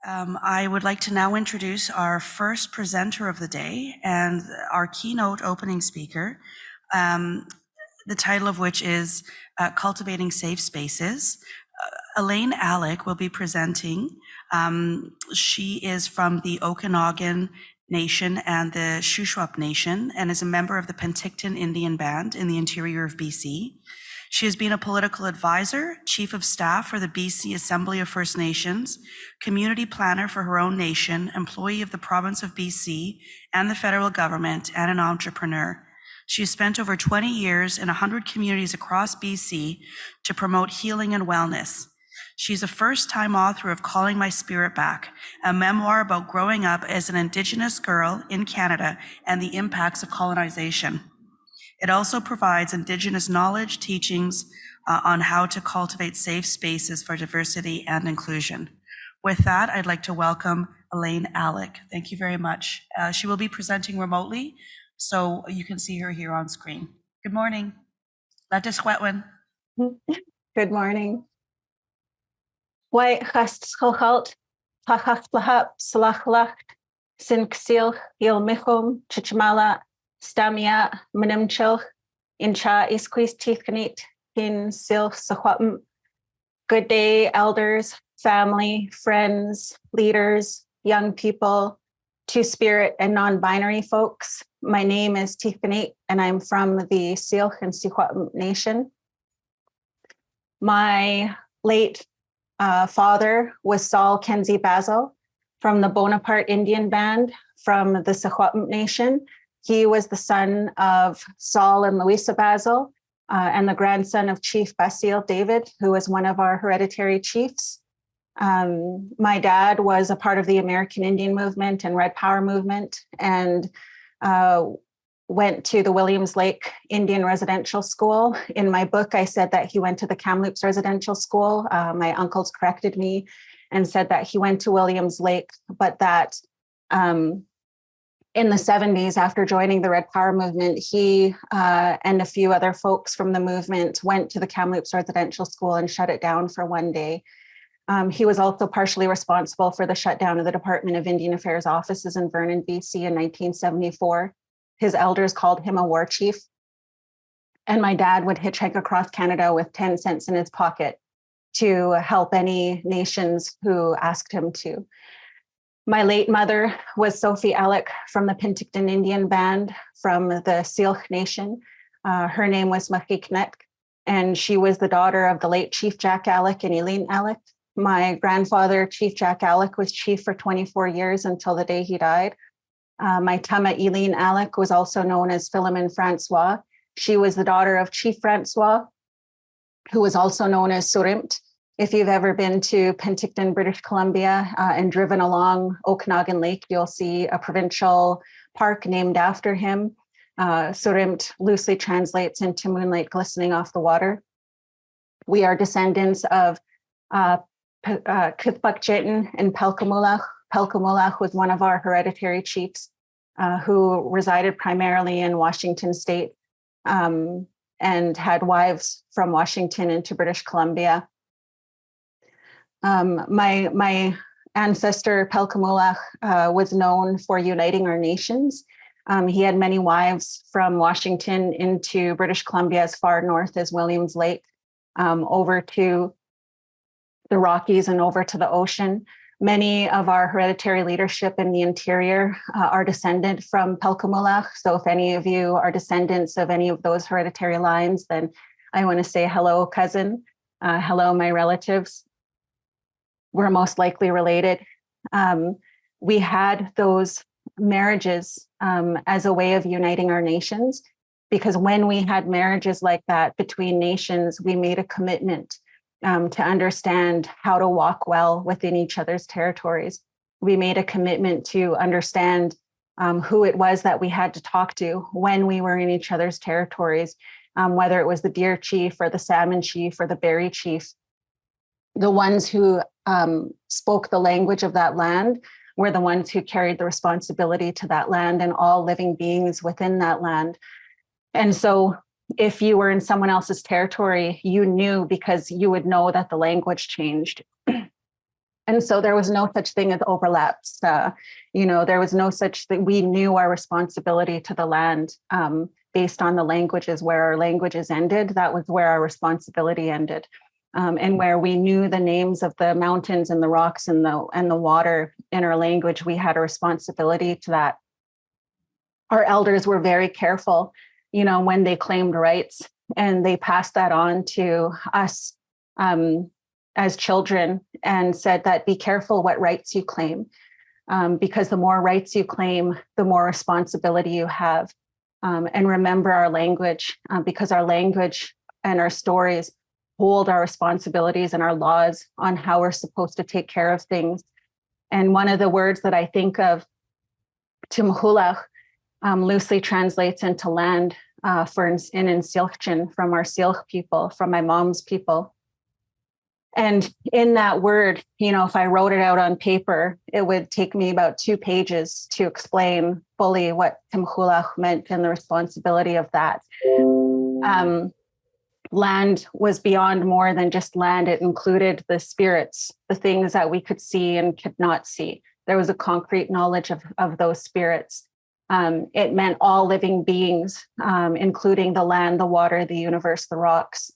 I would like to now introduce our first presenter of the day and our keynote opening speaker, the title of which is Cultivating Safe Spaces. Elaine Alec will be presenting. She is from the Okanagan Nation and the Shuswap Nation and is a member of the Penticton Indian Band in the interior of BC. She has been a political advisor, chief of staff for the BC Assembly of First Nations, community planner for her own nation, employee of the province of BC and the federal government, and an entrepreneur. She has spent over 20 years in 100 communities across BC to promote healing and wellness. She's a first-time author of Calling My Spirit Back, a memoir about growing up as an Indigenous girl in Canada and the impacts of colonization. It also provides Indigenous knowledge, teachings on how to cultivate safe spaces for diversity and inclusion. With that, I'd like to welcome Elaine Alec. Thank you very much. She will be presenting remotely, so you can see her here on screen. Good morning. Good morning. Wai chastkalt, tachachtlahap, salachlacht, sinksil, ilmichum, chichmala, Stamia, Manimchil, Incha, Isquis, Teethkanit, in Sil, Sahwapm. Good day, elders, family, friends, leaders, young people, two-spirit and non-binary folks. My name is Teethkanit, and I'm from the Syilx and Sihwapm Nation. My late father was Saul Kenzie Basil from the Bonaparte Indian Band from the Sihwapm Nation. He was the son of Saul and Louisa Basil and the grandson of Chief Basil David, who was one of our hereditary chiefs. My dad was a part of the American Indian movement and Red Power movement and went to the Williams Lake Indian Residential School. In my book, I said that he went to the Kamloops Residential School. My uncles corrected me and said that he went to Williams Lake, but that in the 70s, after joining the Red Power movement, he and a few other folks from the movement went to the Kamloops Residential School and shut it down for one day. He was also partially responsible for the shutdown of the Department of Indian Affairs offices in Vernon, BC in 1974. His elders called him a war chief. And my dad would hitchhike across Canada with 10 cents in his pocket to help any nations who asked him to. My late mother was Sophie Alec from the Penticton Indian Band from the Syilx Nation. Her name was Mahiknet, and she was the daughter of the late Chief Jack Alec and Elaine Alec. My grandfather, Chief Jack Alec, was chief for 24 years until the day he died. My tama, Elaine Alec, was also known as Philomene Francois. She was the daughter of Chief Francois, who was also known as Surimt. If you've ever been to Penticton, British Columbia, and driven along Okanagan Lake, you'll see a provincial park named after him. Surimt loosely translates into moonlight glistening off the water. We are descendants of Kithbakjetin and Pelkamulach. Pelkamulach was one of our hereditary chiefs who resided primarily in Washington State and had wives from Washington into British Columbia. My ancestor, Pelkamulach, was known for uniting our nations. He had many wives from Washington into British Columbia as far north as Williams Lake, over to the Rockies and over to the ocean. Many of our hereditary leadership in the interior are descendant from Pelkamulach. So if any of you are descendants of any of those hereditary lines, then I want to say hello, cousin. Hello, my relatives. We're most likely related. We had those marriages as a way of uniting our nations, because when we had marriages like that between nations, we made a commitment to understand how to walk well within each other's territories. We made a commitment to understand who it was that we had to talk to when we were in each other's territories, whether it was the deer chief or the salmon chief or the berry chief. The ones who spoke the language of that land were the ones who carried the responsibility to that land and all living beings within that land. And so if you were in someone else's territory, you knew because you would know that the language changed. And so there was no such thing as overlaps. There was no such thing. We knew our responsibility to the land based on the languages. Where our languages ended, that was where our responsibility ended. And where we knew the names of the mountains and the rocks and the water in our language, we had a responsibility to that. Our elders were very careful, when they claimed rights, and they passed that on to us as children, and said that be careful what rights you claim, because the more rights you claim, the more responsibility you have. And remember our language, because our language and our stories hold our responsibilities and our laws on how we're supposed to take care of things. And one of the words that I think of, Tumhulach, loosely translates into land for in Insilchin, from our Silch people, from my mom's people. And in that word, if I wrote it out on paper, it would take me about 2 pages to explain fully what Tumhulach meant and the responsibility of that. Land was beyond more than just land. It included the spirits, the things that we could see and could not see. There was a concrete knowledge of those spirits. It meant all living beings, including the land, the water, the universe, the rocks.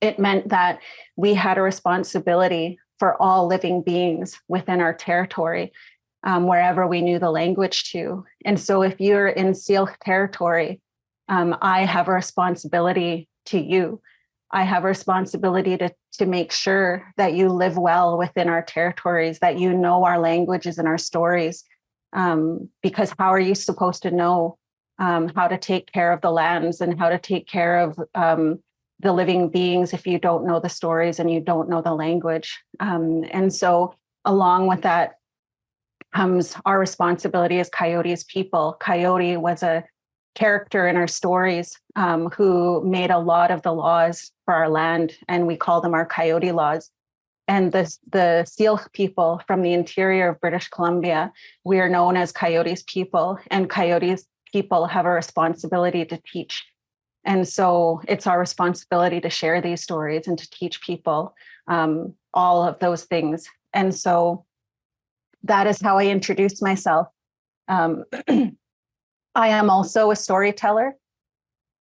It meant that we had a responsibility for all living beings within our territory, wherever we knew the language to. And so if you're in Syilx territory, I have a responsibility to you. I have a responsibility to make sure that you live well within our territories, that you know our languages and our stories, because how are you supposed to know how to take care of the lands and how to take care of the living beings if you don't know the stories and you don't know the language? And so along with that comes our responsibility as Coyote's people. Coyote was a character in our stories who made a lot of the laws for our land, and we call them our Coyote laws. And the Syilx people from the interior of British Columbia, we are known as Coyote's people, and Coyote's people have a responsibility to teach. And so it's our responsibility to share these stories and to teach people all of those things. And so that is how I introduce myself. I am also a storyteller.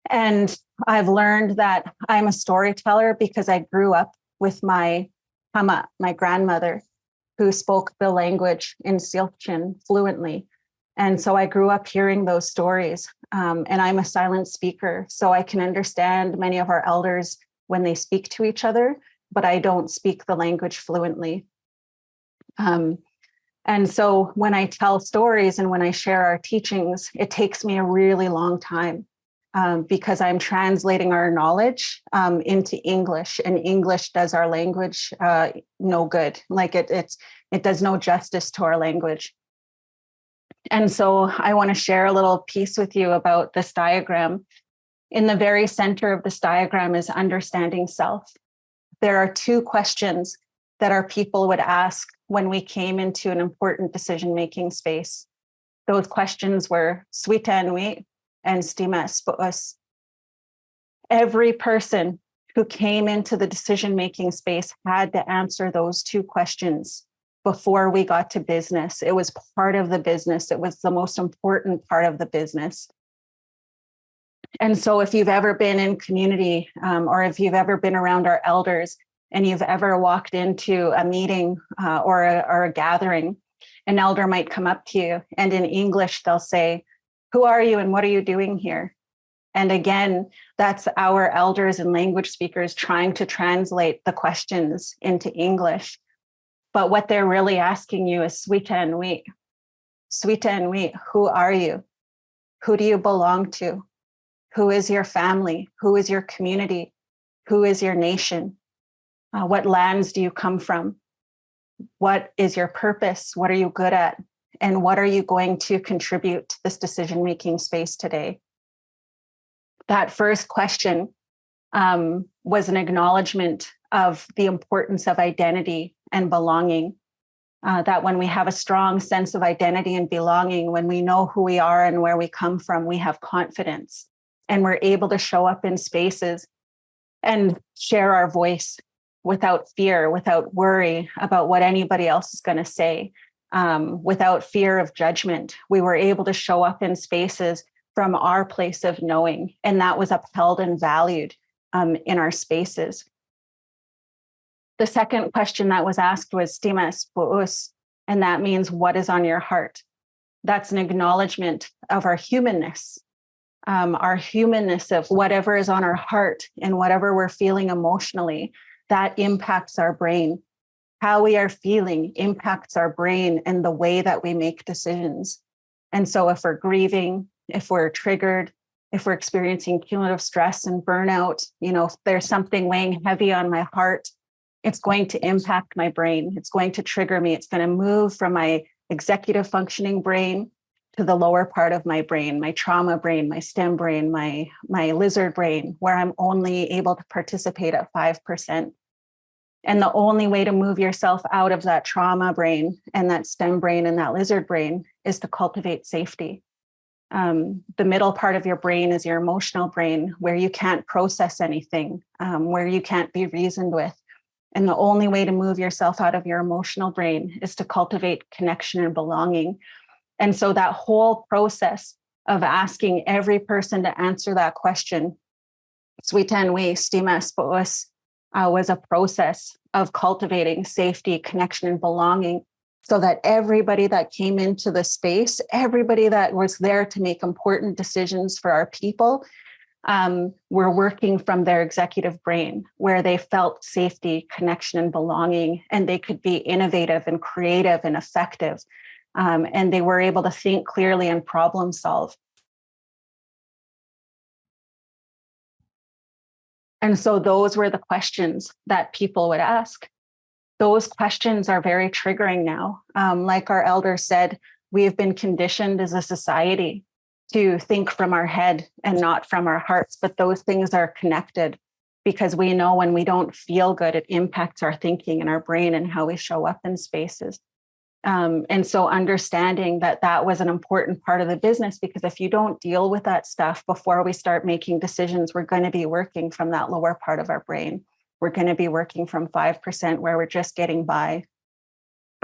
And I've learned that I'm a storyteller because I grew up with my Hama, my grandmother, who spoke the language in Syilxin fluently. And so I grew up hearing those stories. And I'm a silent speaker, so I can understand many of our elders when they speak to each other, but I don't speak the language fluently. And so when I tell stories and when I share our teachings, it takes me a really long time because I'm translating our knowledge into English, and English does our language no good. Like it does no justice to our language. And so I want to share a little piece with you about this diagram. In the very center of this diagram is understanding self. There are 2 questions that our people would ask when we came into an important decision-making space. Those questions were Switanui and Stimas Boos. Every person who came into the decision-making space had to answer those 2 questions before we got to business. It was part of the business. It was the most important part of the business. And so if you've ever been in community or if you've ever been around our elders and you've ever walked into a meeting or a gathering, an elder might come up to you and in English, they'll say, "Who are you and what are you doing here?" And again, that's our elders and language speakers trying to translate the questions into English. But what they're really asking you is, Swita and we, who are you? Who do you belong to? Who is your family? Who is your community? Who is your nation? What lands do you come from? What is your purpose? What are you good at? And what are you going to contribute to this decision-making space today? That first question was an acknowledgement of the importance of identity and belonging. That when we have a strong sense of identity and belonging, when we know who we are and where we come from, we have confidence and we're able to show up in spaces and share our voice without fear, without worry about what anybody else is going to say, without fear of judgment. We were able to show up in spaces from our place of knowing, and that was upheld and valued in our spaces. The second question that was asked was "Stimas puus," and that means what is on your heart. That's an acknowledgement of our humanness of whatever is on our heart and whatever we're feeling emotionally. That impacts our brain. How we are feeling impacts our brain and the way that we make decisions. And so if we're grieving, if we're triggered, if we're experiencing cumulative stress and burnout, if there's something weighing heavy on my heart, it's going to impact my brain. It's going to trigger me. It's going to move from my executive functioning brain to the lower part of my brain, my trauma brain, my STEM brain, my lizard brain, where I'm only able to participate at 5%. And the only way to move yourself out of that trauma brain and that STEM brain and that lizard brain is to cultivate safety. The middle part of your brain is your emotional brain, where you can't process anything, where you can't be reasoned with. And the only way to move yourself out of your emotional brain is to cultivate connection and belonging. And so that whole process of asking every person to answer that question, Sweetan we stimas puus, was a process of cultivating safety, connection, and belonging, so that everybody that came into the space, everybody that was there to make important decisions for our people, were working from their executive brain, where they felt safety, connection, and belonging, and they could be innovative and creative and effective. And they were able to think clearly and problem solve. And so those were the questions that people would ask. Those questions are very triggering now. Like our elder said, we have been conditioned as a society to think from our head and not from our hearts, but those things are connected, because we know when we don't feel good, it impacts our thinking and our brain and how we show up in spaces. And so understanding that that was an important part of the business, because if you don't deal with that stuff before we start making decisions, we're going to be working from that lower part of our brain. We're going to be working from 5%, where we're just getting by.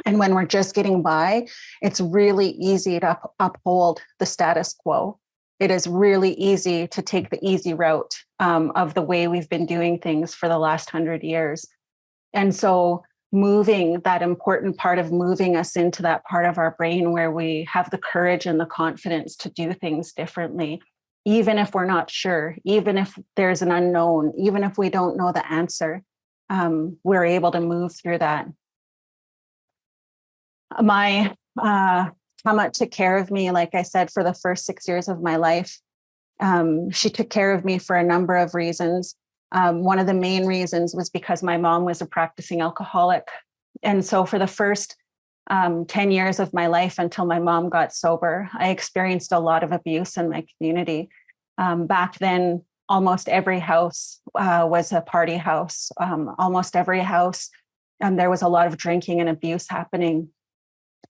And when we're just getting by, it's really easy to uphold the status quo. It is really easy to take the easy route of the way we've been doing things for the last 100 years. And so moving that important part of moving us into that part of our brain where we have the courage and the confidence to do things differently, even if we're not sure, even if there's an unknown, even if we don't know the answer, we're able to move through that. My Tama took care of me, like I said, for the first 6 years of my life. She took care of me for a number of reasons. One of the main reasons was because my mom was a practicing alcoholic. And so for the first 10 years of my life, until my mom got sober, I experienced a lot of abuse in my community. Back then, almost every house was a party house. Almost every house, there was a lot of drinking and abuse happening.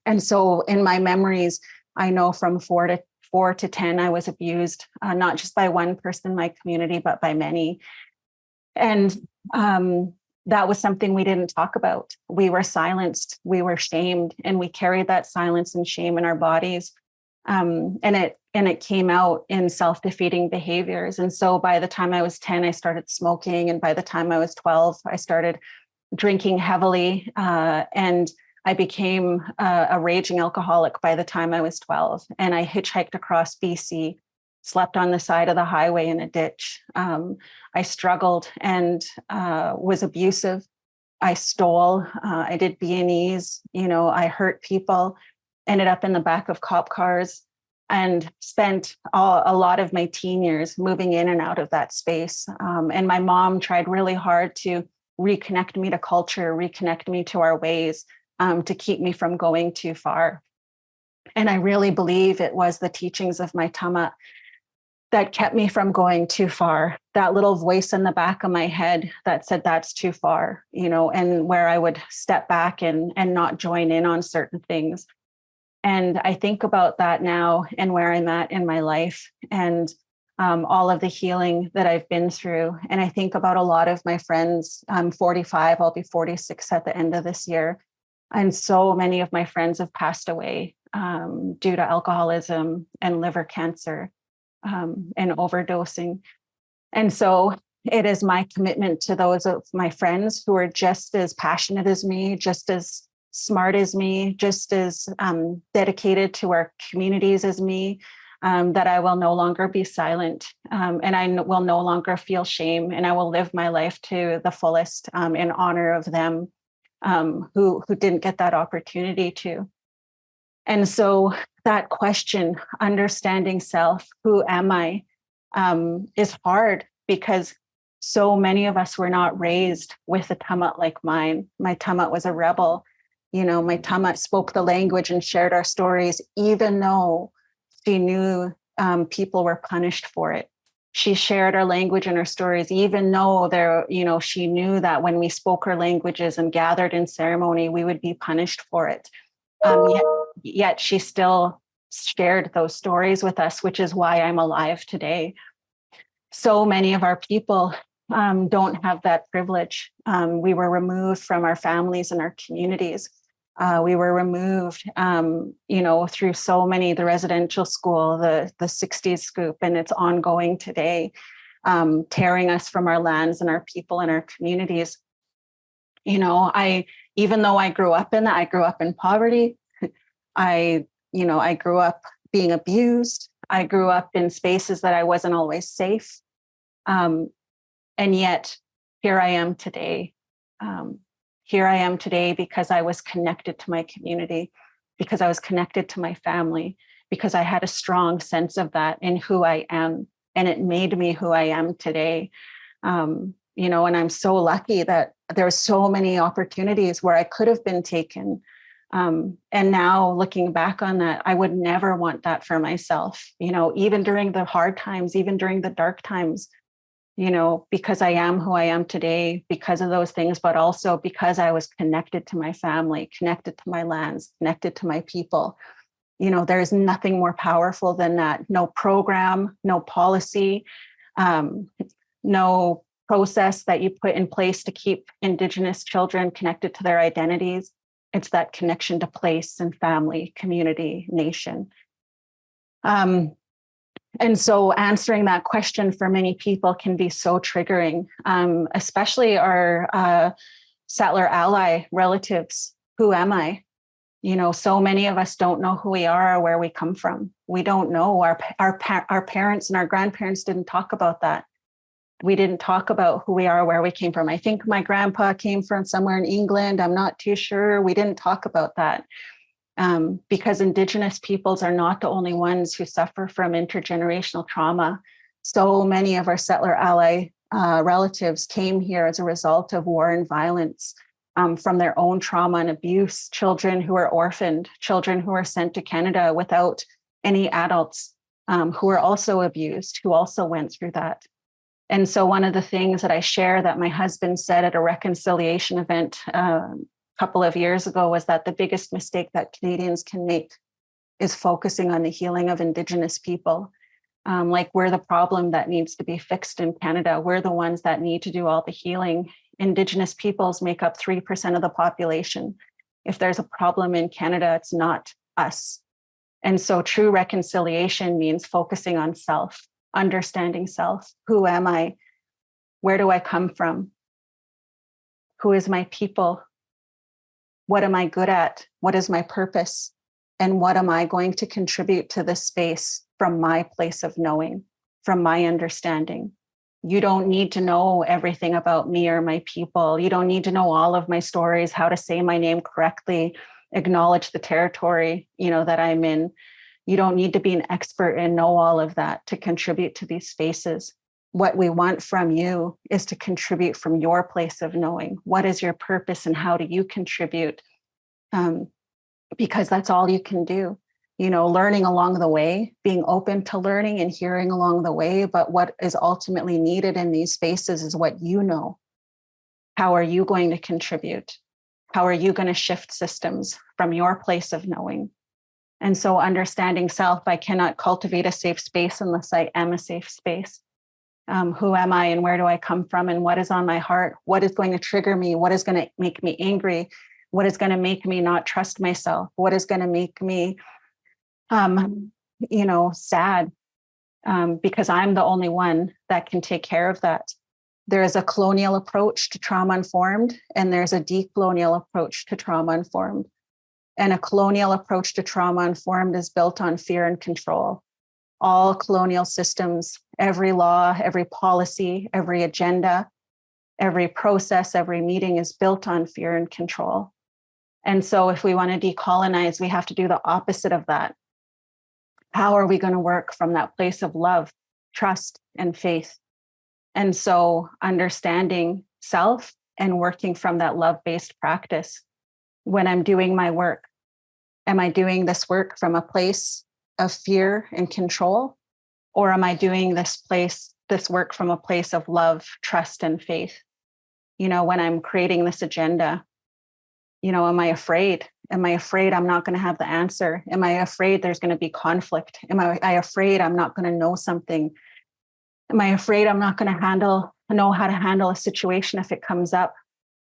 And so in my memories, I know from 4 to 10, I was abused, not just by one person in my community, but by many. And that was something we didn't talk about. We were silenced, we were shamed, and we carried that silence and shame in our bodies. And it came out in self-defeating behaviors. And so by the time I was 10, I started smoking. And by the time I was 12, I started drinking heavily. And I became a raging alcoholic by the time I was 12. And I hitchhiked across BC, slept on the side of the highway in a ditch. I struggled and was abusive. I stole. I did B&Es. I hurt people, ended up in the back of cop cars, and spent a lot of my teen years moving in and out of that space. And my mom tried really hard to reconnect me to culture, reconnect me to our ways, to keep me from going too far. And I really believe it was the teachings of my Tama that kept me from going too far. That little voice in the back of my head that said, that's too far, and where I would step back and not join in on certain things. And I think about that now and where I'm at in my life. And all of the healing that I've been through. And I think about a lot of my friends. I'm 45, I'll be 46 at the end of this year. And so many of my friends have passed away due to alcoholism and liver cancer and overdosing. And so it is my commitment to those of my friends who are just as passionate as me, just as smart as me, just as dedicated to our communities as me, that I will no longer be silent, and I will no longer feel shame, and I will live my life to the fullest in honor of them who didn't get that opportunity to. And so that question, understanding self, who am I, is hard because so many of us were not raised with a tamat like mine. My tamat was a rebel. My tamat spoke the language and shared our stories, even though she knew people were punished for it. She shared our language and our stories, even though she knew that when we spoke our languages and gathered in ceremony, we would be punished for it. Yet she still shared those stories with us, which is why I'm alive today. So many of our people don't have that privilege. We were removed from our families and our communities. We were removed, through so many, the residential school, the 60s scoop, and it's ongoing today, tearing us from our lands and our people and our communities. Even though I grew up in that, I grew up in poverty. I grew up being abused. I grew up in spaces that I wasn't always safe. And yet here I am today. Here I am today because I was connected to my community, because I was connected to my family, because I had a strong sense of that in who I am. And it made me who I am today. And I'm so lucky that there are so many opportunities where I could have been taken. And now looking back on that, I would never want that for myself, even during the hard times, even during the dark times, because I am who I am today because of those things, but also because I was connected to my family, connected to my lands, connected to my people. There's nothing more powerful than that. No program, no policy, no process that you put in place to keep Indigenous children connected to their identities. It's that connection to place and family, community, nation. And so answering that question for many people can be so triggering, especially our settler ally relatives. Who am I? So many of us don't know who we are or where we come from. We don't know. Our parents and our grandparents didn't talk about that. We didn't talk about who we are, where we came from. I think my grandpa came from somewhere in England. I'm not too sure. We didn't talk about that. Because Indigenous peoples are not the only ones who suffer from intergenerational trauma. So many of our settler ally relatives came here as a result of war and violence, from their own trauma and abuse, children who are orphaned, children who are sent to Canada without any adults who are also abused, who also went through that. And so one of the things that I share that my husband said at a reconciliation event couple of years ago was that the biggest mistake that Canadians can make is focusing on the healing of Indigenous people. Like we're the problem that needs to be fixed in Canada. We're the ones that need to do all the healing. Indigenous peoples make up 3% of the population. If there's a problem in Canada, it's not us. And so true reconciliation means focusing on self, understanding self. Who am I? Where do I come from? Who is my people? What am I good at? What is my purpose? And what am I going to contribute to this space from my place of knowing, from my understanding? You don't need to know everything about me or my people. You don't need to know all of my stories, how to say my name correctly, acknowledge the territory, that I'm in. You don't need to be an expert and know all of that to contribute to these spaces. What we want from you is to contribute from your place of knowing. What is your purpose and how do you contribute? Because that's all you can do. Learning along the way, being open to learning and hearing along the way. But what is ultimately needed in these spaces is what you know. How are you going to contribute? How are you going to shift systems from your place of knowing? And so understanding self, I cannot cultivate a safe space unless I am a safe space. Who am I and where do I come from and what is on my heart? What is going to trigger me? What is going to make me angry? What is going to make me not trust myself? What is going to make me, sad? Because I'm the only one that can take care of that. There is a colonial approach to trauma-informed, and there's a decolonial approach to trauma-informed. And a colonial approach to trauma-informed is built on fear and control. All colonial systems, every law, every policy, every agenda, every process, every meeting is built on fear and control. And so if we want to decolonize, we have to do the opposite of that. How are we going to work from that place of love, trust, and faith? And so understanding self and working from that love-based practice. When I'm doing my work, am I doing this work from a place of fear and control? Or am I doing this work from a place of love, trust, and faith? When I'm creating this agenda, am I afraid? Am I afraid I'm not going to have the answer? Am I afraid there's going to be conflict? Am I afraid I'm not going to know something? Am I afraid I'm not going to know how to handle a situation if it comes up?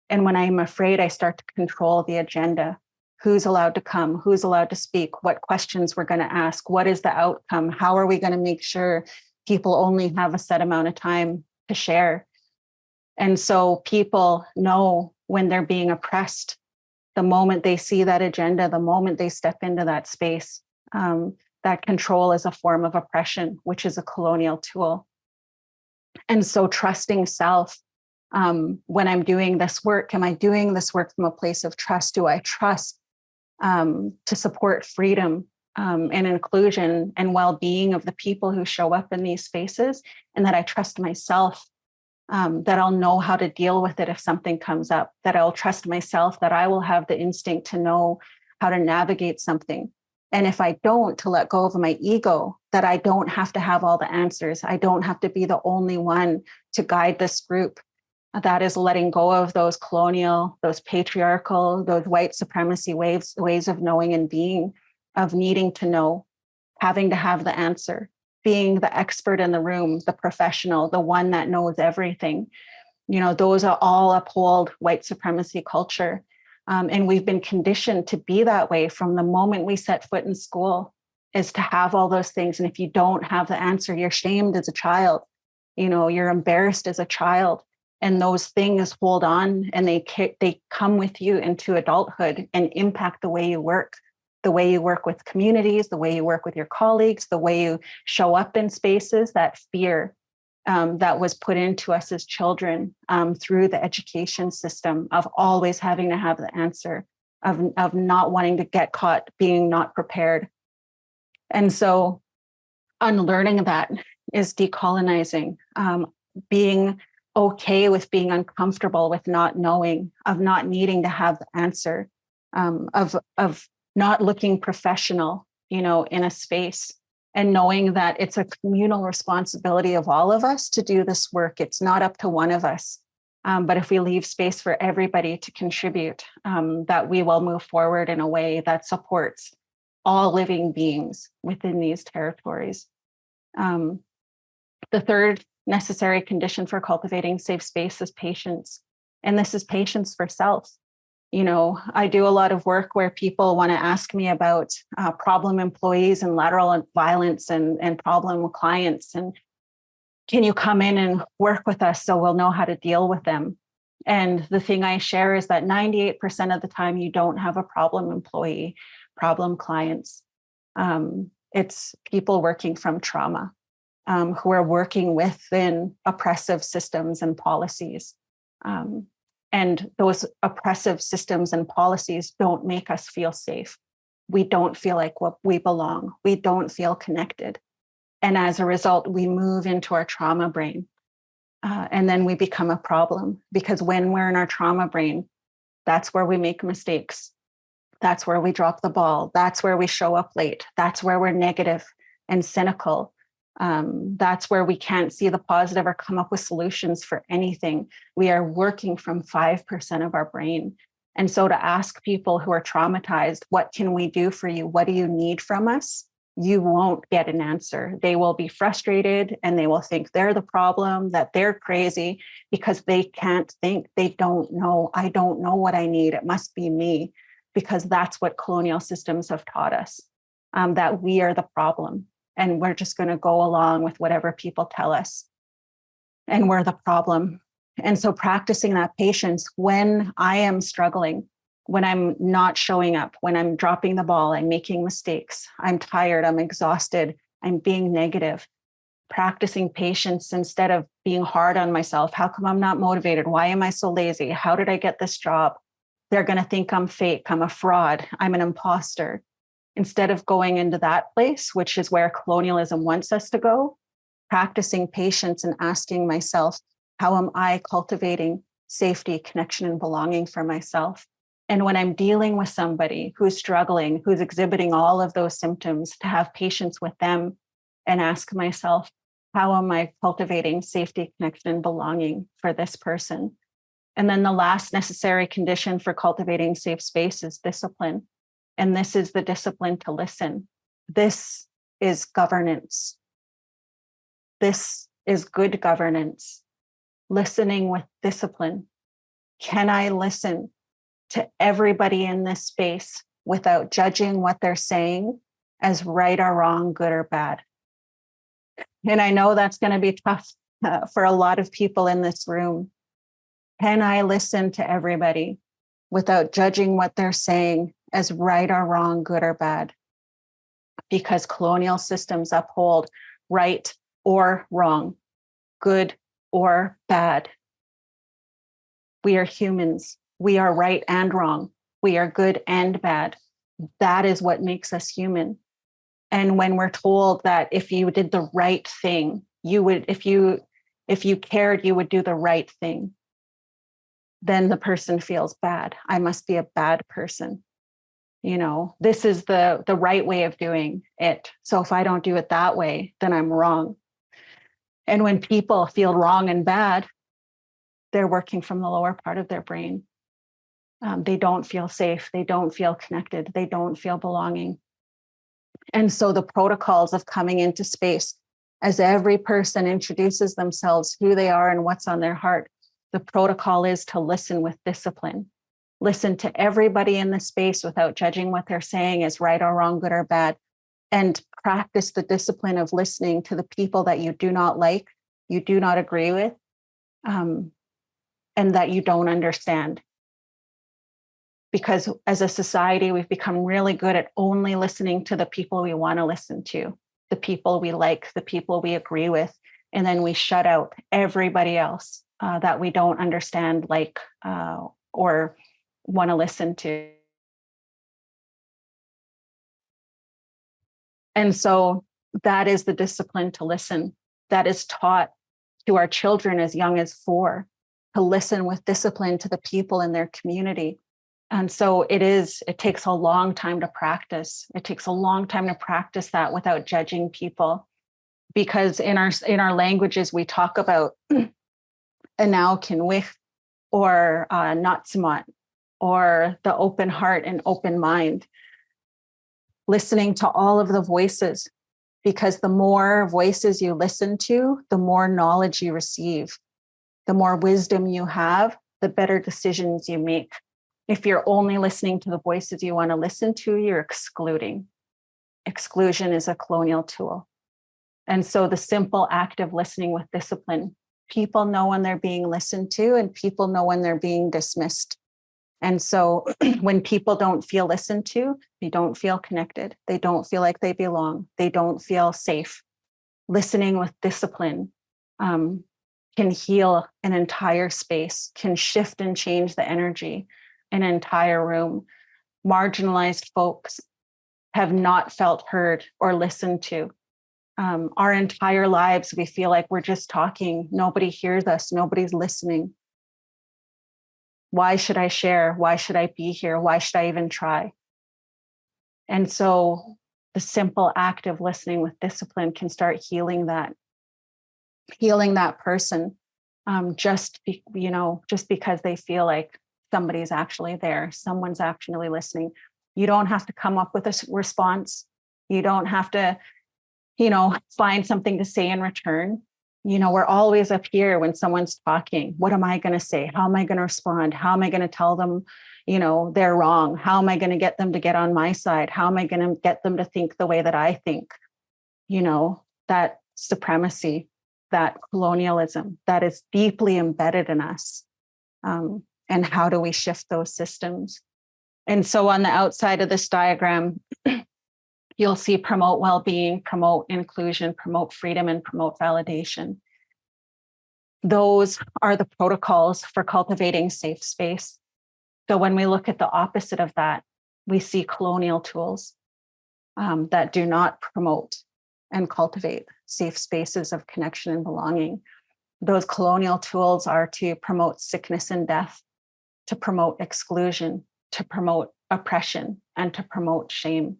And when I'm afraid, I start to control the agenda. Who's allowed to come? Who's allowed to speak? What questions we're going to ask? What is the outcome? How are we going to make sure people only have a set amount of time to share? And so people know when they're being oppressed the moment they see that agenda, the moment they step into that space. That control is a form of oppression, which is a colonial tool. And so trusting self, when I'm doing this work, am I doing this work from a place of trust? Do I trust to support freedom and inclusion and well-being of the people who show up in these spaces? And that I trust myself, that I'll know how to deal with it if something comes up, that I'll trust myself, that I will have the instinct to know how to navigate something. And if I don't, to let go of my ego, that I don't have to have all the answers. I don't have to be the only one to guide this group. That is letting go of those colonial, those patriarchal, those white supremacy ways of knowing and being, of needing to know, having to have the answer, being the expert in the room, the professional, the one that knows everything. Those are all uphold white supremacy culture. And we've been conditioned to be that way from the moment we set foot in school, is to have all those things. And if you don't have the answer, you're shamed as a child. You're embarrassed as a child. And those things hold on and they come with you into adulthood and impact the way you work with communities, the way you work with your colleagues, the way you show up in spaces. That fear that was put into us as children through the education system of always having to have the answer, of not wanting to get caught being not prepared. And so unlearning that is decolonizing, being okay with being uncomfortable with not knowing, of not needing to have the answer, of not looking professional, in a space, and knowing that it's a communal responsibility of all of us to do this work. It's not up to one of us. But if we leave space for everybody to contribute, that we will move forward in a way that supports all living beings within these territories. The third necessary condition for cultivating safe space is patience. And this is patience for self. I do a lot of work where people want to ask me about problem employees and lateral violence and problem clients. And can you come in and work with us so we'll know how to deal with them? And the thing I share is that 98% of the time you don't have a problem employee, problem clients. It's people working from trauma, who are working within oppressive systems and policies. And those oppressive systems and policies don't make us feel safe. We don't feel like we belong. We don't feel connected. And as a result, we move into our trauma brain. And then we become a problem, because when we're in our trauma brain, that's where we make mistakes. That's where we drop the ball. That's where we show up late. That's where we're negative and cynical. That's where we can't see the positive or come up with solutions for anything. We are working from 5% of our brain. And so to ask people who are traumatized, what can we do for you? What do you need from us? You won't get an answer. They will be frustrated and they will think they're the problem, that they're crazy because they can't think. They don't know. I don't know what I need. It must be me, because that's what colonial systems have taught us, that we are the problem. And we're just going to go along with whatever people tell us. And we're the problem. And so practicing that patience when I am struggling, when I'm not showing up, when I'm dropping the ball, I'm making mistakes, I'm tired, I'm exhausted, I'm being negative, practicing patience instead of being hard on myself. How come I'm not motivated? Why am I so lazy? How did I get this job? They're going to think I'm fake, I'm a fraud, I'm an imposter. Instead of going into that place, which is where colonialism wants us to go, practicing patience and asking myself, how am I cultivating safety, connection, and belonging for myself? And when I'm dealing with somebody who's struggling, who's exhibiting all of those symptoms, to have patience with them and ask myself, how am I cultivating safety, connection, and belonging for this person? And then the last necessary condition for cultivating safe space is discipline. And this is the discipline to listen. This is governance. This is good governance. Listening with discipline. Can I listen to everybody in this space without judging what they're saying as right or wrong, good or bad? And I know that's going to be tough for a lot of people in this room. Can I listen to everybody without judging what they're saying as right or wrong, good or bad? Because colonial systems uphold right or wrong, good or bad. We are humans. We are right and wrong. We are good and bad. That is what makes us human. And when we're told that if you did the right thing, you would, if you cared, you would do the right thing, then the person feels bad. I must be a bad person. You know, this is the right way of doing it. So if I don't do it that way, then I'm wrong. And when people feel wrong and bad, they're working from the lower part of their brain. They don't feel safe. They don't feel connected. They don't feel belonging. And so the protocols of coming into space, as every person introduces themselves, who they are and what's on their heart, the protocol is to listen with discipline. Listen to everybody in the space without judging what they're saying as right or wrong, good or bad, and practice the discipline of listening to the people that you do not like, you do not agree with, and that you don't understand. Because as a society, we've become really good at only listening to the people we want to listen to, the people we like, the people we agree with, and then we shut out everybody else that we don't understand, like, or want to listen to. And so that is the discipline to listen that is taught to our children as young as 4, to listen with discipline to the people in their community. And so it takes a long time to practice. It takes a long time to practice that without judging people. Because in our languages, we talk about anau kinwich, or natsamat, or the open heart and open mind. Listening to all of the voices, because the more voices you listen to, the more knowledge you receive. The more wisdom you have, the better decisions you make. If you're only listening to the voices you want to listen to, you're excluding. Exclusion is a colonial tool. And so the simple act of listening with discipline, people know when they're being listened to and people know when they're being dismissed. And so when people don't feel listened to, they don't feel connected. They don't feel like they belong. They don't feel safe. Listening with discipline can heal an entire space, can shift and change the energy in an entire room. Marginalized folks have not felt heard or listened to. Our entire lives, we feel like we're just talking. Nobody hears us. Nobody's listening. Why should I share? Why should I be here? Why should I even try? And so the simple act of listening with discipline can start healing that person, just because they feel like somebody's actually there. Someone's actually listening. You don't have to come up with a response. You don't have to, find something to say in return. We're always up here when someone's talking. What am I going to say? How am I going to respond? How am I going to tell them, they're wrong? How am I going to get them to get on my side? How am I going to get them to think the way that I think? That supremacy, that colonialism that is deeply embedded in us. And how do we shift those systems? And so on the outside of this diagram, you'll see promote well-being, promote inclusion, promote freedom, and promote validation. Those are the protocols for cultivating safe space. So when we look at the opposite of that, we see colonial tools that do not promote and cultivate safe spaces of connection and belonging. Those colonial tools are to promote sickness and death, to promote exclusion, to promote oppression, and to promote shame.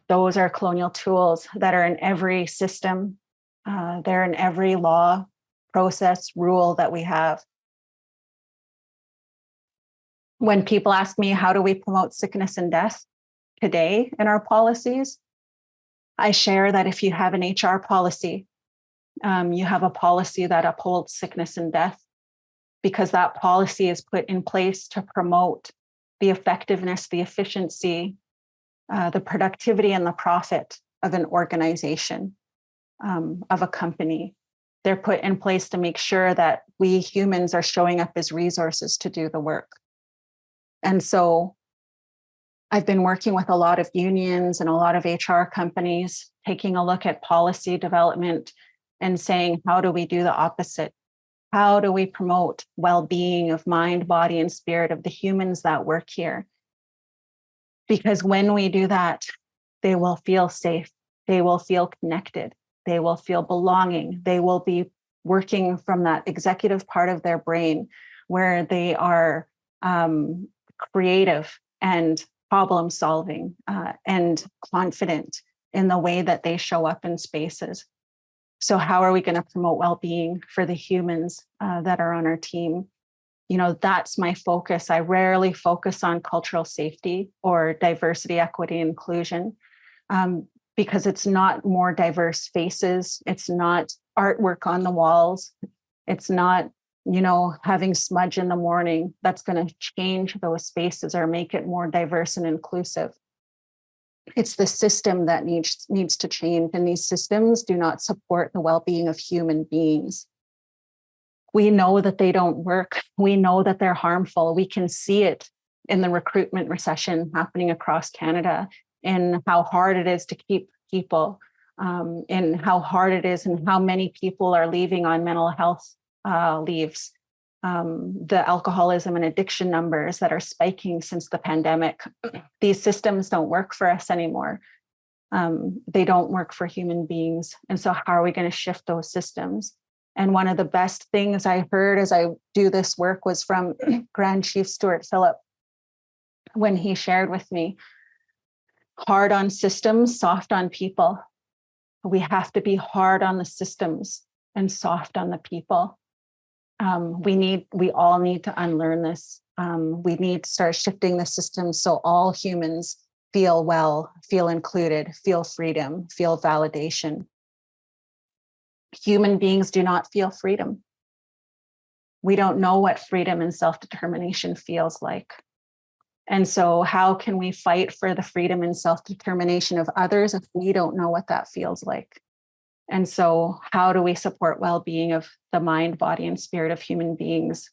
Those are colonial tools that are in every system. They're in every law, process, rule that we have. When people ask me, how do we promote sickness and death today in our policies? I share that if you have an HR policy, you have a policy that upholds sickness and death, because that policy is put in place to promote the effectiveness, the efficiency, the productivity, and the profit of an organization, of a company. They're put in place to make sure that we humans are showing up as resources to do the work. And so I've been working with a lot of unions and a lot of HR companies, taking a look at policy development and saying, how do we do the opposite? How do we promote well-being of mind, body, and spirit of the humans that work here? Because when we do that, they will feel safe. They will feel connected. They will feel belonging. They will be working from that executive part of their brain where they are creative and problem solving and confident in the way that they show up in spaces. So how are we going to promote well-being for the humans that are on our team? That's my focus. I rarely focus on cultural safety or diversity, equity, inclusion, because it's not more diverse faces. It's not artwork on the walls. It's not, having smudge in the morning that's going to change those spaces or make it more diverse and inclusive. It's the system that needs to change, and these systems do not support the well-being of human beings. We know that they don't work. We know that they're harmful. We can see it in the recruitment recession happening across Canada, in how hard it is to keep people, in how hard it is and how many people are leaving on mental health leaves. The alcoholism and addiction numbers that are spiking since the pandemic. These systems don't work for us anymore. They don't work for human beings. And so how are we going to shift those systems? And one of the best things I heard as I do this work was from Grand Chief Stuart Phillip, when he shared with me, hard on systems, soft on people. We have to be hard on the systems and soft on the people. We all need to unlearn this. We need to start shifting the system so all humans feel well, feel included, feel freedom, feel validation. Human beings do not feel freedom. We don't know what freedom and self-determination feels like. And so how can we fight for the freedom and self-determination of others if we don't know what that feels like? And so how do we support well-being of the mind, body, and spirit of human beings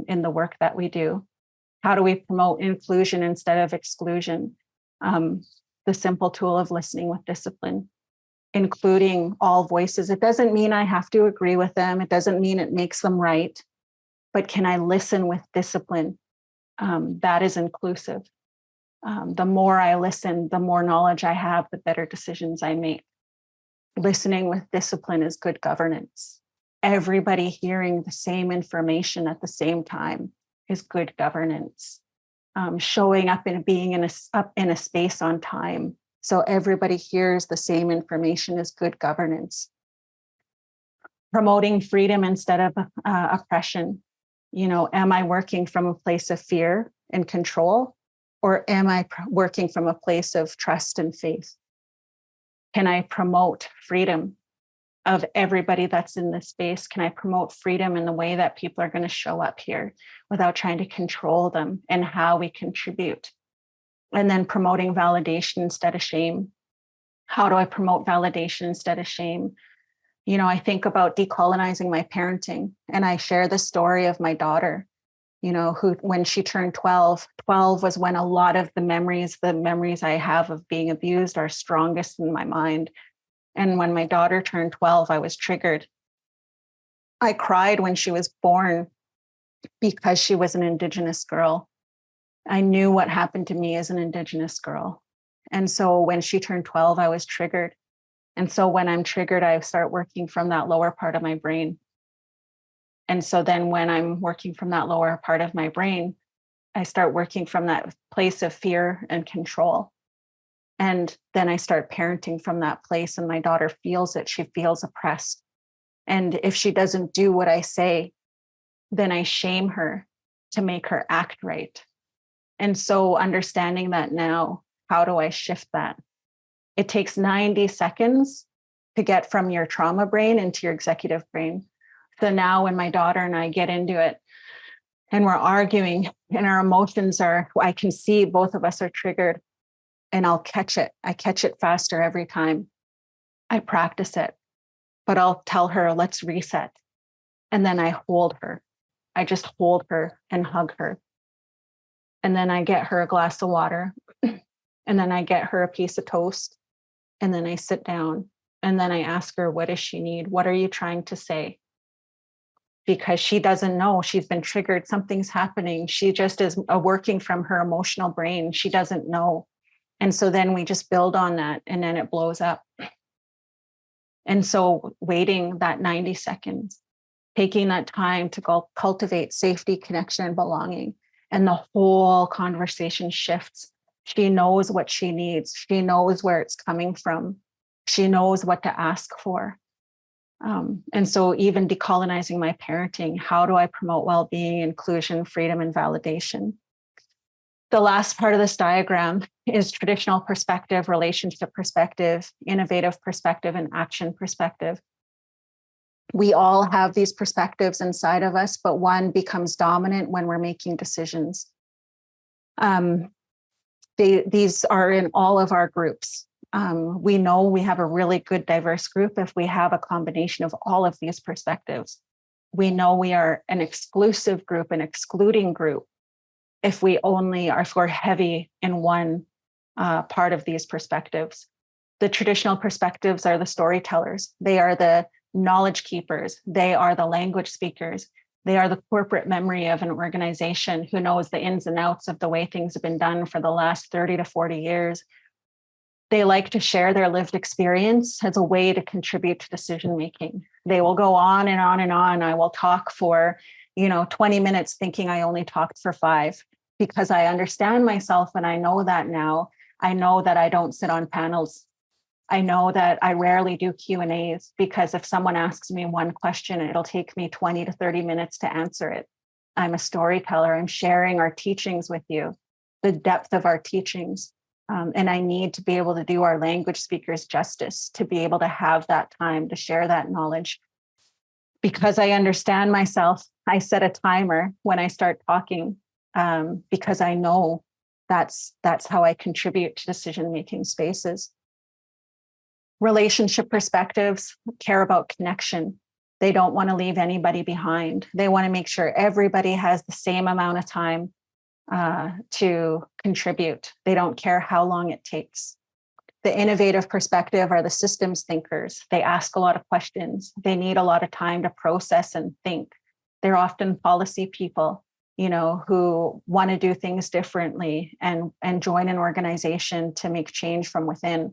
in the work that we do? How do we promote inclusion instead of exclusion? The simple tool of listening with discipline, including all voices. It doesn't mean I have to agree with them. It doesn't mean it makes them right. But can I listen with discipline? That is inclusive. The more I listen, the more knowledge I have, the better decisions I make. Listening with discipline is good governance. Everybody hearing the same information at the same time is good governance. Showing up and being in a space on time so everybody hears the same information is good governance. Promoting freedom instead of oppression. Am I working from a place of fear and control, or am I working from a place of trust and faith? Can I promote freedom of everybody that's in this space? Can I promote freedom in the way that people are going to show up here without trying to control them and how we contribute? And then promoting validation instead of shame. How do I promote validation instead of shame? I think about decolonizing my parenting, and I share the story of my daughter, who, when she turned 12 was when a lot of the memories I have of being abused are strongest in my mind. And when my daughter turned 12, I was triggered. I cried when she was born because she was an Indigenous girl. I knew what happened to me as an Indigenous girl. And so when she turned 12, I was triggered. And so when I'm triggered, I start working from that lower part of my brain. And so then when I'm working from that lower part of my brain, I start working from that place of fear and control. And then I start parenting from that place, and my daughter feels it. She feels oppressed. And if she doesn't do what I say, then I shame her to make her act right. And so understanding that now, how do I shift that? It takes 90 seconds to get from your trauma brain into your executive brain. So now when my daughter and I get into it and we're arguing and our emotions I can see both of us are triggered, and I'll catch it. I catch it faster every time. I practice it, but I'll tell her, let's reset. And then I hold her. I just hold her and hug her. And then I get her a glass of water. And then I get her a piece of toast. And then I sit down. And then I ask her, what does she need? What are you trying to say? Because she doesn't know. She's been triggered. Something's happening. She just is working from her emotional brain. She doesn't know. And so then we just build on that, and then it blows up. And so waiting that 90 seconds, taking that time to cultivate safety, connection, and belonging, and the whole conversation shifts. She knows what she needs. She knows where it's coming from. She knows what to ask for. And so even decolonizing my parenting, how do I promote well-being, inclusion, freedom, and validation? The last part of this diagram is traditional perspective, relationship perspective, innovative perspective, and action perspective. We all have these perspectives inside of us, but one becomes dominant when we're making decisions. These are in all of our groups. We know we have a really good diverse group if we have a combination of all of these perspectives. We know we are an exclusive group, an excluding group, if we're heavy in one part of these perspectives. The traditional perspectives are the storytellers. They are the knowledge keepers. They are the language speakers. They are the corporate memory of an organization who knows the ins and outs of the way things have been done for the last 30 to 40 years. They like to share their lived experience as a way to contribute to decision-making. They will go on and on and on. I will talk for 20 minutes thinking I only talked for 5, because I understand myself and I know that now. I know that I don't sit on panels. I know that I rarely do Q&As, because if someone asks me one question, it'll take me 20 to 30 minutes to answer it. I'm a storyteller. I'm sharing our teachings with you, the depth of our teachings. And I need to be able to do our language speakers justice, to be able to have that time to share that knowledge. Because I understand myself, I set a timer when I start talking, because I know that's how I contribute to decision-making spaces. Relationship perspectives care about connection. They don't want to leave anybody behind. They want to make sure everybody has the same amount of time to contribute. They don't care how long it takes. The innovative perspective are the systems thinkers. They ask a lot of questions. They need a lot of time to process and think. They're often policy people, who want to do things differently and join an organization to make change from within.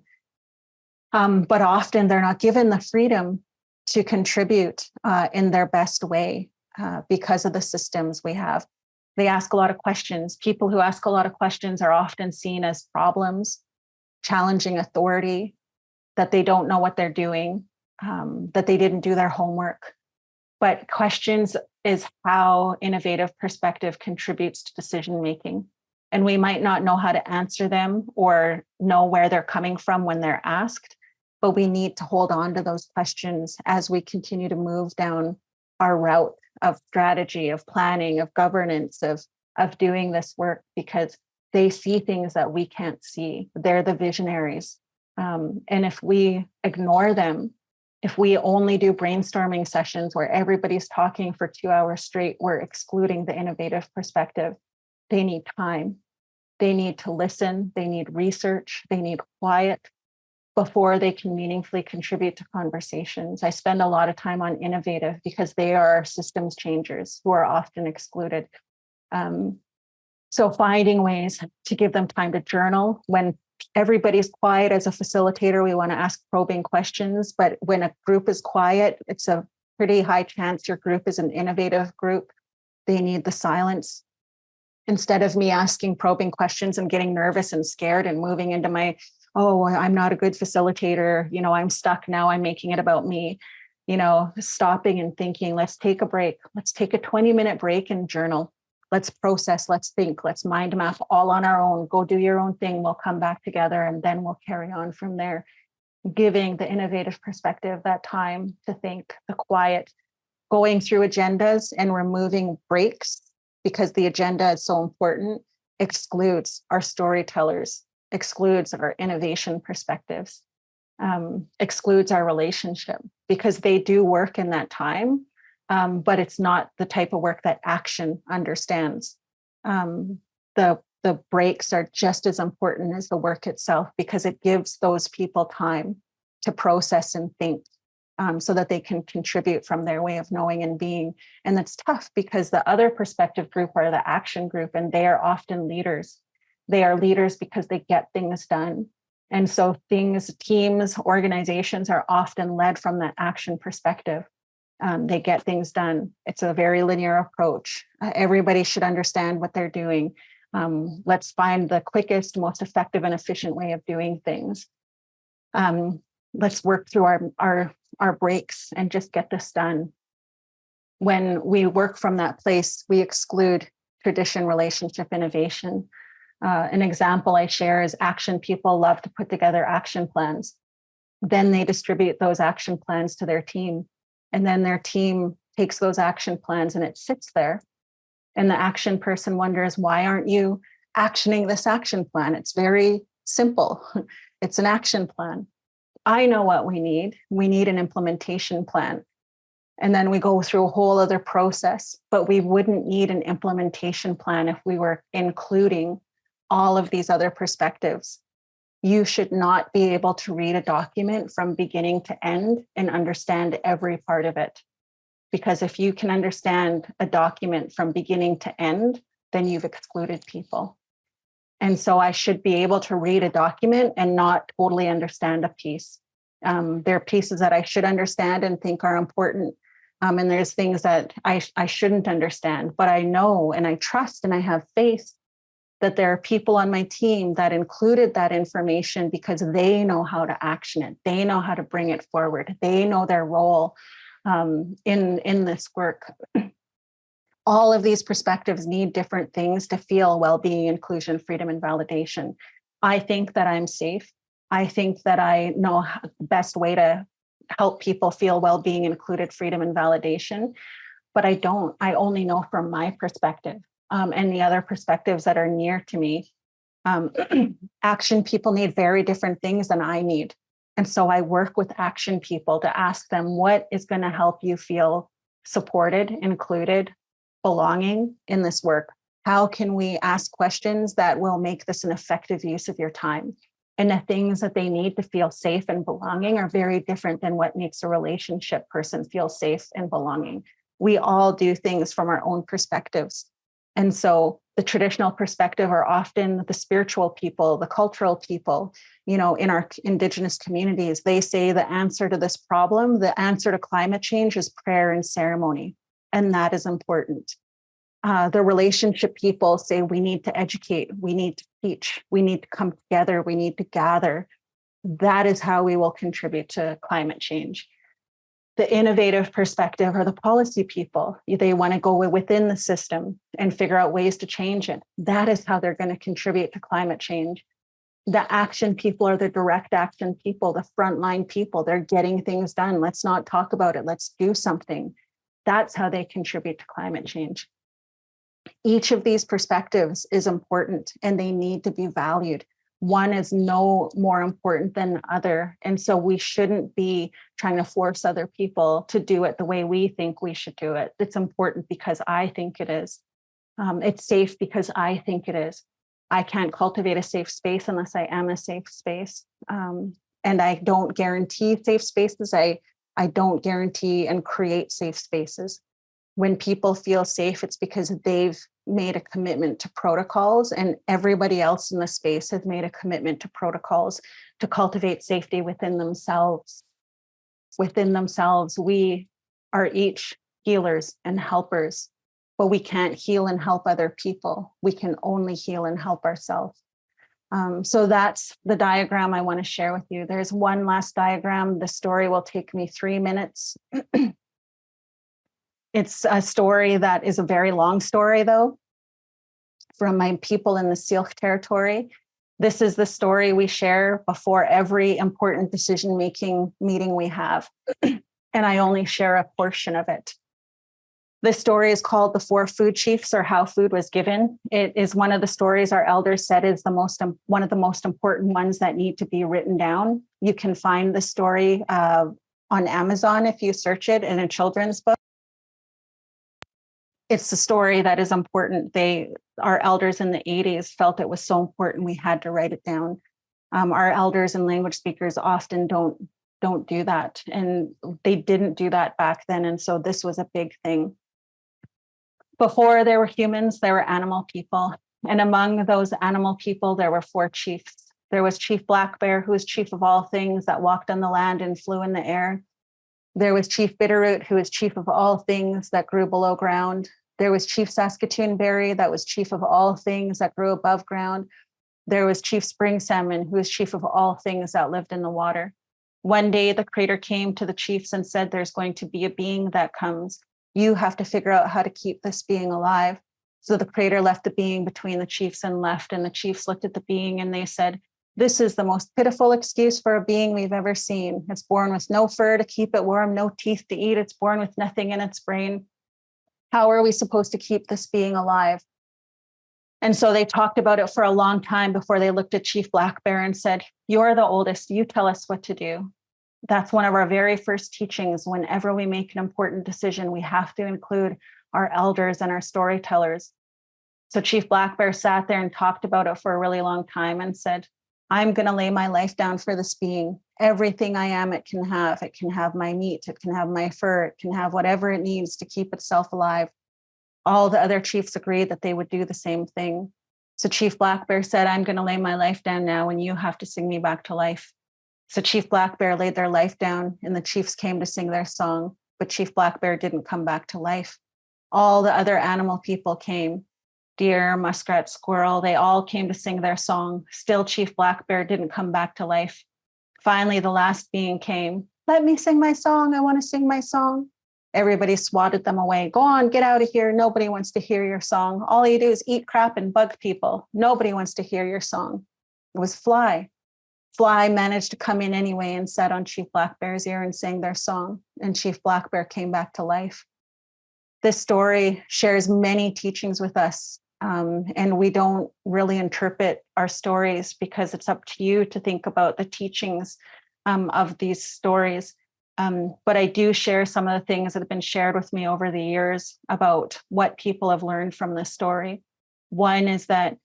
But often they're not given the freedom to contribute in their best way because of the systems we have. They ask a lot of questions. People who ask a lot of questions are often seen as problems, challenging authority, that they don't know what they're doing, that they didn't do their homework. But questions is how innovative perspective contributes to decision making. And we might not know how to answer them or know where they're coming from when they're asked, but we need to hold on to those questions as we continue to move down our route of strategy, of planning, of governance, of doing this work, because they see things that we can't see. They're the visionaries. And if we ignore them, if we only do brainstorming sessions where everybody's talking for 2 hours straight, we're excluding the innovative perspective. They need time. They need to listen. They need research. They need quiet before they can meaningfully contribute to conversations. I spend a lot of time on innovative because they are systems changers who are often excluded. So finding ways to give them time to journal. When everybody's quiet as a facilitator, we want to ask probing questions, but when a group is quiet, it's a pretty high chance your group is an innovative group. They need the silence. Instead of me asking probing questions and getting nervous and scared and moving into my, oh, I'm not a good facilitator, I'm stuck now, I'm making it about me, stopping and thinking, let's take a break. Let's take a 20-minute break and journal. Let's process, let's think, let's mind map all on our own. Go do your own thing. We'll come back together and then we'll carry on from there. Giving the innovative perspective that time to think, the quiet, going through agendas and removing breaks, because the agenda is so important, excludes our storytellers, excludes our innovation perspectives, excludes our relationship, because they do work in that time. But it's not the type of work that action understands. The breaks are just as important as the work itself, because it gives those people time to process and think, so that they can contribute from their way of knowing and being. And that's tough because the other perspective group are the action group, and they are often leaders. They are leaders because they get things done. And so teams, organizations are often led from that action perspective. They get things done. It's a very linear approach. Everybody should understand what they're doing. Let's find the quickest, most effective and efficient way of doing things. Let's work through our breaks and just get this done. When we work from that place, we exclude tradition, relationship, innovation. An example I share is action people love to put together action plans. Then they distribute those action plans to their team. And then their team takes those action plans and it sits there. And the action person wonders, why aren't you actioning this action plan? It's very simple. It's an action plan. I know what we need. We need an implementation plan. And then we go through a whole other process, but we wouldn't need an implementation plan if we were including all of these other perspectives. You should not be able to read a document from beginning to end and understand every part of it. Because if you can understand a document from beginning to end, then you've excluded people. And so I should be able to read a document and not totally understand a piece. There are pieces that I should understand and think are important. And there's things that I shouldn't understand, but I know and I trust and I have faith that there are people on my team that included that information because they know how to action it. They know how to bring it forward. They know their role in this work. All of these perspectives need different things to feel well-being, inclusion, freedom, and validation. I think that I'm safe. I think that I know the best way to help people feel well-being, included, freedom, and validation, but I don't. I only know from my perspective. And the other perspectives that are near to me. Action people need very different things than I need. And so I work with action people to ask them, what is going to help you feel supported, included, belonging in this work? How can we ask questions that will make this an effective use of your time? And the things that they need to feel safe and belonging are very different than what makes a relationship person feel safe and belonging. We all do things from our own perspectives. And so the traditional perspective are often the spiritual people, the cultural people, in our Indigenous communities. They say the answer to this problem, the answer to climate change is prayer and ceremony. And that is important. The relationship people say we need to educate, we need to teach, we need to come together, we need to gather. That is how we will contribute to climate change. The innovative perspective are the policy people. They want to go within the system and figure out ways to change it. That is how they're going to contribute to climate change. The action people are the direct action people, the frontline people. They're getting things done. Let's not talk about it. Let's do something. That's how they contribute to climate change. Each of these perspectives is important and they need to be valued. One is no more important than the other. And so we shouldn't be trying to force other people to do it the way we think we should do it. It's important because I think it is. It's safe because I think it is. I can't cultivate a safe space unless I am a safe space. And I don't guarantee safe spaces. I don't guarantee and create safe spaces. When people feel safe, it's because they've made a commitment to protocols, and everybody else in the space has made a commitment to protocols to cultivate safety within themselves. Within themselves, we are each healers and helpers, but we can't heal and help other people. We can only heal and help ourselves. So that's the diagram I want to share with you. There's one last diagram. The story will take me 3 minutes. It's a story that is a very long story, though, from my people in the Syilx territory. This is the story we share before every important decision-making meeting we have, and I only share a portion of it. This story is called The Four Food Chiefs, or How Food Was Given. It is one of the stories our elders said is one of the most important ones that need to be written down. You can find the story on Amazon if you search it in a children's book. It's a story that is important. Our elders in the 80s felt it was so important we had to write it down. Our elders and language speakers often don't do that, and they didn't do that back then. And so this was a big thing. Before there were humans, there were animal people, and among those animal people, there were four chiefs. There was Chief Black Bear, who was chief of all things that walked on the land and flew in the air. There was Chief Bitterroot, who was chief of all things that grew below ground. There was Chief Saskatoon Berry, that was chief of all things that grew above ground. There was Chief Spring Salmon, who was chief of all things that lived in the water. One day, the creator came to the chiefs and said, there's going to be a being that comes. You have to figure out how to keep this being alive. So the creator left the being between the chiefs and left, and the chiefs looked at the being and they said, this is the most pitiful excuse for a being we've ever seen. It's born with no fur to keep it warm, no teeth to eat. It's born with nothing in its brain. How are we supposed to keep this being alive? And so they talked about it for a long time before they looked at Chief Black Bear and said, you're the oldest, you tell us what to do. That's one of our very first teachings. Whenever we make an important decision, we have to include our elders and our storytellers. So Chief Black Bear sat there and talked about it for a really long time and said, I'm going to lay my life down for this being. Everything I am, it can have. It can have my meat. It can have my fur. It can have whatever it needs to keep itself alive. All the other chiefs agreed that they would do the same thing. So Chief Black Bear said, I'm going to lay my life down now and you have to sing me back to life. So Chief Black Bear laid their life down and the chiefs came to sing their song, but Chief Black Bear didn't come back to life. All the other animal people came. Deer, muskrat, squirrel, they all came to sing their song. Still, Chief Black Bear didn't come back to life. Finally, the last being came. Let me sing my song. I want to sing my song. Everybody swatted them away. Go on, get out of here. Nobody wants to hear your song. All you do is eat crap and bug people. Nobody wants to hear your song. It was Fly. Fly managed to come in anyway and sat on Chief Black Bear's ear and sang their song. And Chief Black Bear came back to life. This story shares many teachings with us. And we don't really interpret our stories because it's up to you to think about the teachings of these stories. But I do share some of the things that have been shared with me over the years about what people have learned from this story. One is that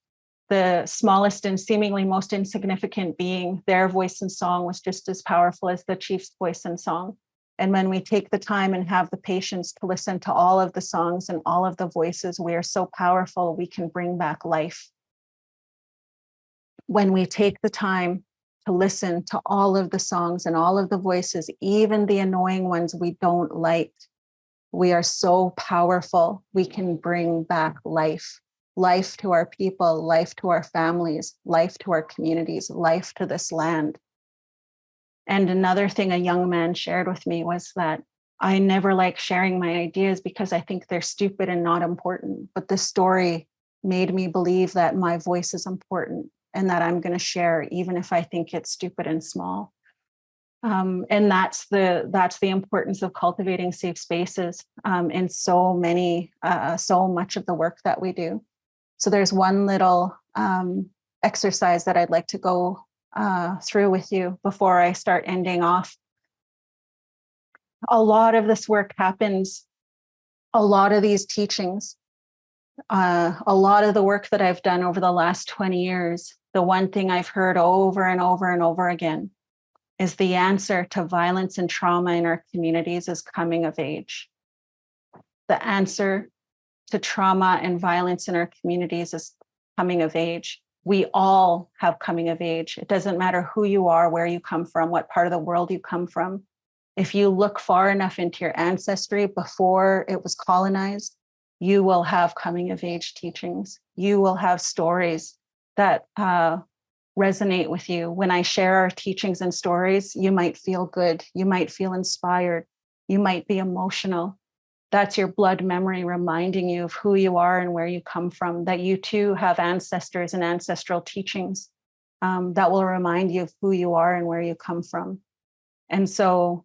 the smallest and seemingly most insignificant being, their voice and song was just as powerful as the chief's voice and song. And when we take the time and have the patience to listen to all of the songs and all of the voices, we are so powerful, we can bring back life. When we take the time to listen to all of the songs and all of the voices, even the annoying ones we don't like, we are so powerful, we can bring back life. Life to our people, life to our families, life to our communities, life to this land. And another thing a young man shared with me was that I never like sharing my ideas because I think they're stupid and not important. But this story made me believe that my voice is important and that I'm going to share, even if I think it's stupid and small. And that's the importance of cultivating safe spaces in so much of the work that we do. So there's one little exercise that I'd like to go through with you before I start ending off. A lot of this work happens, a lot of these teachings, a lot of the work that I've done over the last 20 years, the one thing I've heard over and over and over again is the answer to violence and trauma in our communities is coming of age. The answer to trauma and violence in our communities is coming of age. We all have coming of age. It doesn't matter who you are, where you come from, what part of the world you come from. If you look far enough into your ancestry before it was colonized, you will have coming of age teachings. You will have stories that resonate with you. When I share our teachings and stories, you might feel good. You might feel inspired. You might be emotional. That's your blood memory reminding you of who you are and where you come from, that you too have ancestors and ancestral teachings that will remind you of who you are and where you come from. And so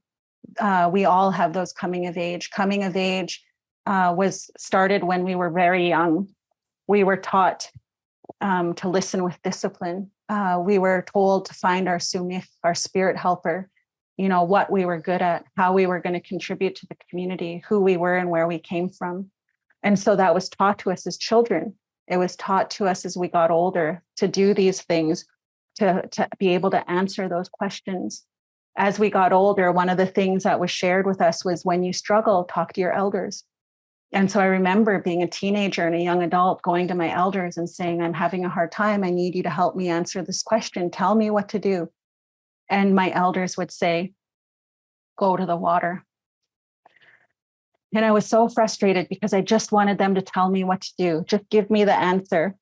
we all have those coming of age. Coming of age was started when we were very young. We were taught to listen with discipline. We were told to find our sumich, our spirit helper, what we were good at, how we were going to contribute to the community, who we were and where we came from. And so that was taught to us as children. It was taught to us as we got older to do these things, to be able to answer those questions. As we got older, one of the things that was shared with us was when you struggle, talk to your elders. And so I remember being a teenager and a young adult going to my elders and saying, I'm having a hard time. I need you to help me answer this question. Tell me what to do. And my elders would say, go to the water. And I was so frustrated because I just wanted them to tell me what to do. Just give me the answer.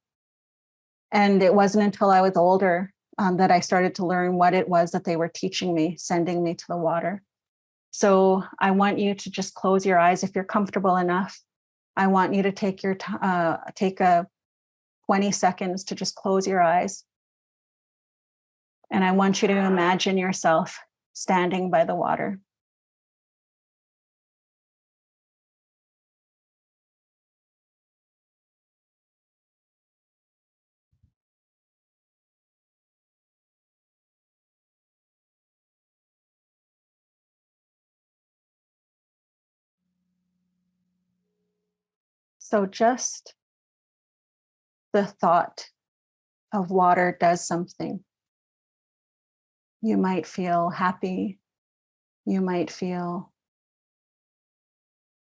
And it wasn't until I was older that I started to learn what it was that they were teaching me, sending me to the water. So I want you to just close your eyes if you're comfortable enough. I want you to take 20 seconds to just close your eyes. And I want you to imagine yourself standing by the water. So just the thought of water does something. You might feel happy. You might feel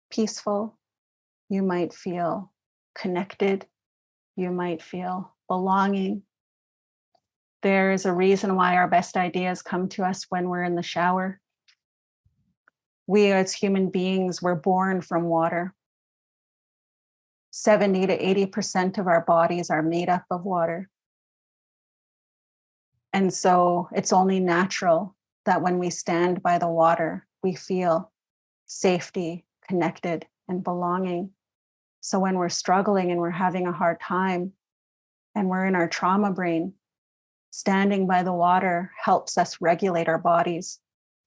peaceful. You might feel connected. You might feel belonging. There is a reason why our best ideas come to us when we're in the shower. We as human beings were born from water. 70 to 80% of our bodies are made up of water. And so it's only natural that when we stand by the water, we feel safety, connected, and belonging. So when we're struggling and we're having a hard time and we're in our trauma brain, standing by the water helps us regulate our bodies,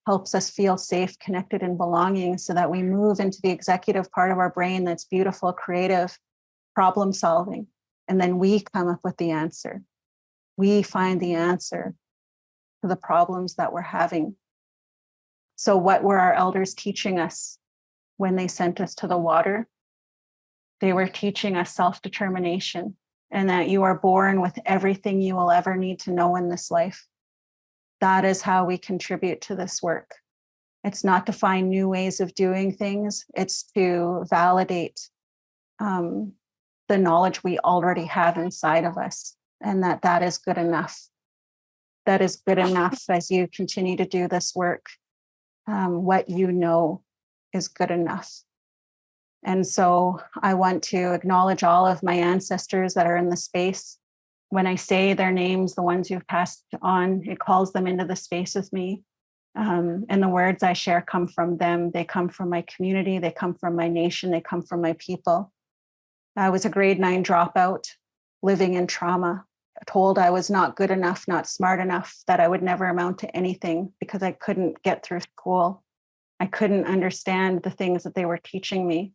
helps us feel safe, connected, and belonging so that we move into the executive part of our brain that's beautiful, creative, problem solving. And then we come up with the answer. We find the answer to the problems that we're having. So what were our elders teaching us when they sent us to the water? They were teaching us self-determination and that you are born with everything you will ever need to know in this life. That is how we contribute to this work. It's not to find new ways of doing things. It's to validate the knowledge we already have inside of us, and that is good enough. That is good enough as you continue to do this work. What you know is good enough. And so I want to acknowledge all of my ancestors that are in the space. When I say their names, the ones who've passed on, it calls them into the space with me. And the words I share come from them. They come from my community. They come from my nation. They come from my people. I was a grade 9 dropout, living in trauma, told I was not good enough, not smart enough, that I would never amount to anything because I couldn't get through school. I couldn't understand the things that they were teaching me.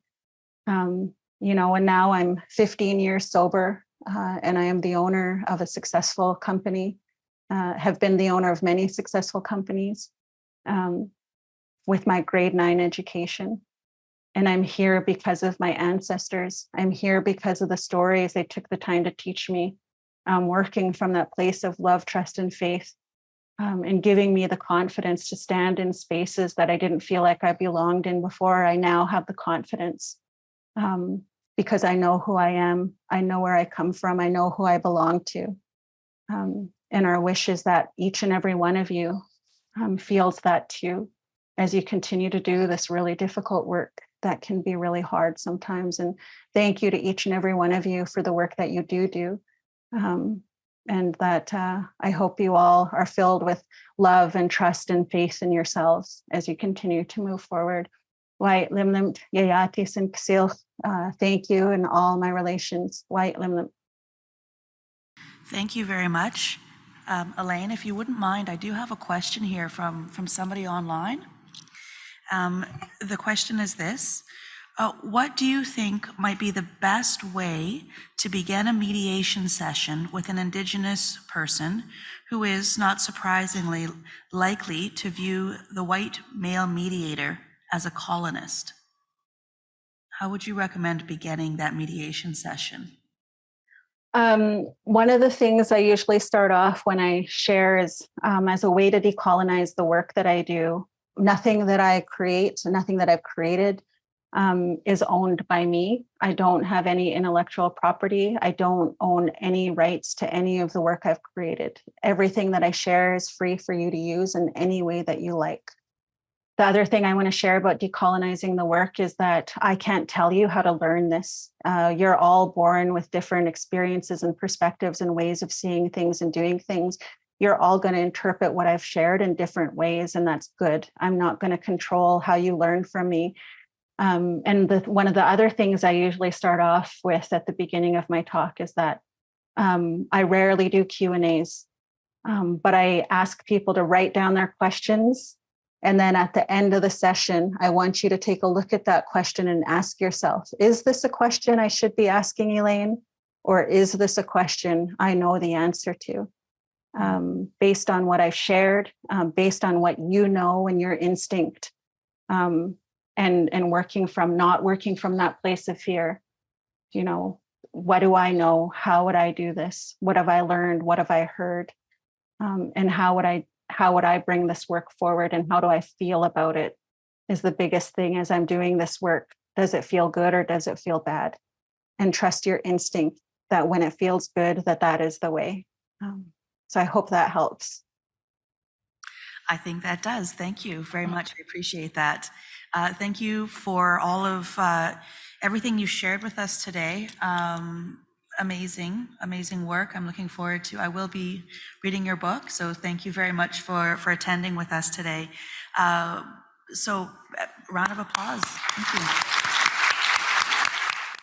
And now I'm 15 years sober, and I am the owner of a successful company, have been the owner of many successful companies, with my grade 9 education. And I'm here because of my ancestors. I'm here because of the stories they took the time to teach me. Working from that place of love, trust, and faith, and giving me the confidence to stand in spaces that I didn't feel like I belonged in before. I now have the confidence, because I know who I am. I know where I come from. I know who I belong to. And our wish is that each and every one of you feels that too, as you continue to do this really difficult work that can be really hard sometimes. And thank you to each and every one of you for the work that you do. And that I hope you all are filled with love and trust and faith in yourselves as you continue to move forward. White Limlim Yayatis and Ksil, thank you and all my relations. White Limlim. Thank you very much. Elaine, if you wouldn't mind, I do have a question here from somebody online. The question is this: what do you think might be the best way to begin a mediation session with an Indigenous person who is, not surprisingly, likely to view the white male mediator as a colonist? How would you recommend beginning that mediation session? One of the things I usually start off when I share is, as a way to decolonize the work that I do. Nothing that I create, nothing that I've created, is owned by me. I don't have any intellectual property. I don't own any rights to any of the work I've created. Everything that I share is free for you to use in any way that you like. The other thing I want to share about decolonizing the work is that I can't tell you how to learn this. You're all born with different experiences and perspectives and ways of seeing things and doing things. You're all going to interpret what I've shared in different ways, and that's good. I'm not going to control how you learn from me. One of the other things I usually start off with at the beginning of my talk is that I rarely do Q&As, but I ask people to write down their questions. And then at the end of the session, I want you to take a look at that question and ask yourself, is this a question I should be asking Elaine? Or is this a question I know the answer to? Based on what I've shared, based on what you know and your instinct, and not working from that place of fear. What do I know? How would I do this? What have I learned? What have I heard? And how would I bring this work forward, and how do I feel about it is the biggest thing as I'm doing this work. Does it feel good or does it feel bad? And trust your instinct that when it feels good, that is the way. So I hope that helps. I think that does. Thank you very much. I appreciate that. Thank you for all of everything you shared with us today. Amazing work. I'm looking forward to, I will be reading your book. So thank you very much for attending with us today. So round of applause. Thank you.